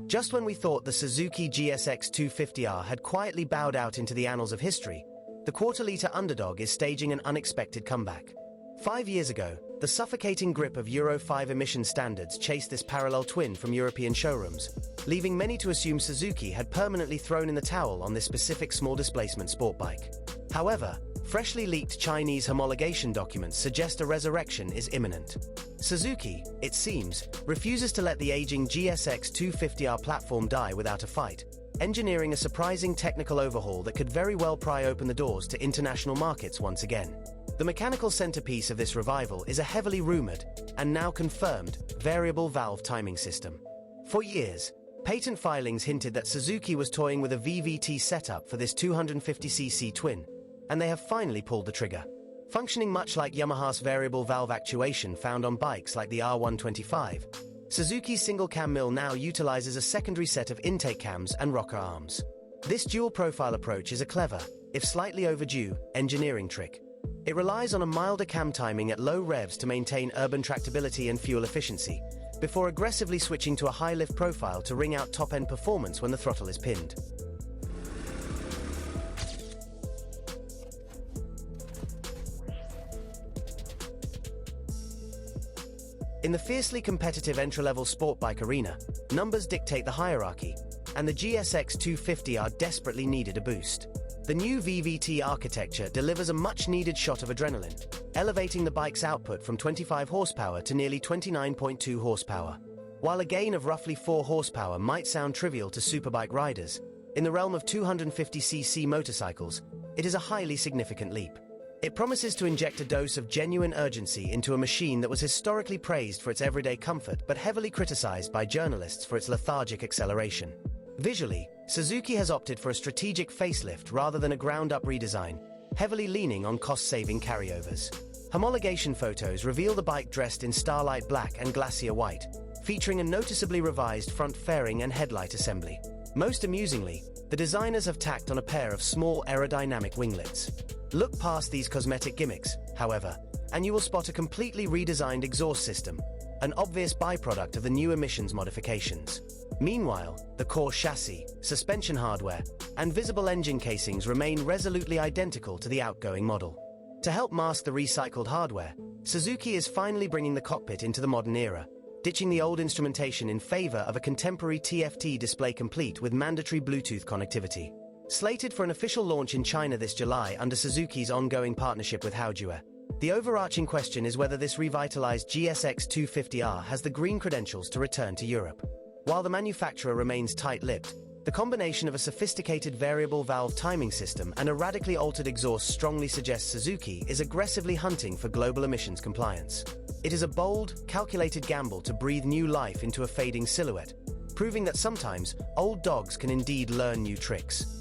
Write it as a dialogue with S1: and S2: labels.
S1: Just when we thought the Suzuki GSX250R had quietly bowed out into the annals of history, the quarter-litre underdog is staging an unexpected comeback. 5 years ago, the suffocating grip of Euro 5 emission standards chased this parallel twin from European showrooms, leaving many to assume Suzuki had permanently thrown in the towel on this specific small-displacement sport bike. However, freshly leaked Chinese homologation documents suggest a resurrection is imminent. Suzuki, it seems, refuses to let the aging GSX250R platform die without a fight, engineering a surprising technical overhaul that could very well pry open the doors to international markets once again. The mechanical centerpiece of this revival is a heavily rumored, and now confirmed, variable valve timing system. For years, patent filings hinted that Suzuki was toying with a VVT setup for this 250cc twin, and they have finally pulled the trigger. Functioning much like Yamaha's variable valve actuation found on bikes like the R125, Suzuki's single-cam mill now utilizes a secondary set of intake cams and rocker arms. This dual-profile approach is a clever, if slightly overdue, engineering trick. It relies on a milder cam timing at low revs to maintain urban tractability and fuel efficiency, before aggressively switching to a high-lift profile to wring out top-end performance when the throttle is pinned. In the fiercely competitive entry-level sport bike arena, numbers dictate the hierarchy, and the GSX250R desperately needed a boost. The new VVT architecture delivers a much-needed shot of adrenaline, elevating the bike's output from 25 horsepower to nearly 29.2 horsepower. While a gain of roughly 4 horsepower might sound trivial to superbike riders, in the realm of 250cc motorcycles, it is a highly significant leap. It promises to inject a dose of genuine urgency into a machine that was historically praised for its everyday comfort but heavily criticized by journalists for its lethargic acceleration. Visually, Suzuki has opted for a strategic facelift rather than a ground-up redesign, heavily leaning on cost-saving carryovers. Homologation photos reveal the bike dressed in starlight black and glacier white, featuring a noticeably revised front fairing and headlight assembly. Most amusingly, the designers have tacked on a pair of small aerodynamic winglets. Look past these cosmetic gimmicks, however, and you will spot a completely redesigned exhaust system, an obvious byproduct of the new emissions modifications. Meanwhile, the core chassis, suspension hardware, and visible engine casings remain resolutely identical to the outgoing model. To help mask the recycled hardware, Suzuki is finally bringing the cockpit into the modern era, ditching the old instrumentation in favor of a contemporary TFT display complete with mandatory Bluetooth connectivity. Slated for an official launch in China this July under Suzuki's ongoing partnership with Haojue, the overarching question is whether this revitalized GSX250R has the green credentials to return to Europe. While the manufacturer remains tight-lipped, the combination of a sophisticated variable valve timing system and a radically altered exhaust strongly suggests Suzuki is aggressively hunting for global emissions compliance. It is a bold, calculated gamble to breathe new life into a fading silhouette, proving that sometimes old dogs can indeed learn new tricks.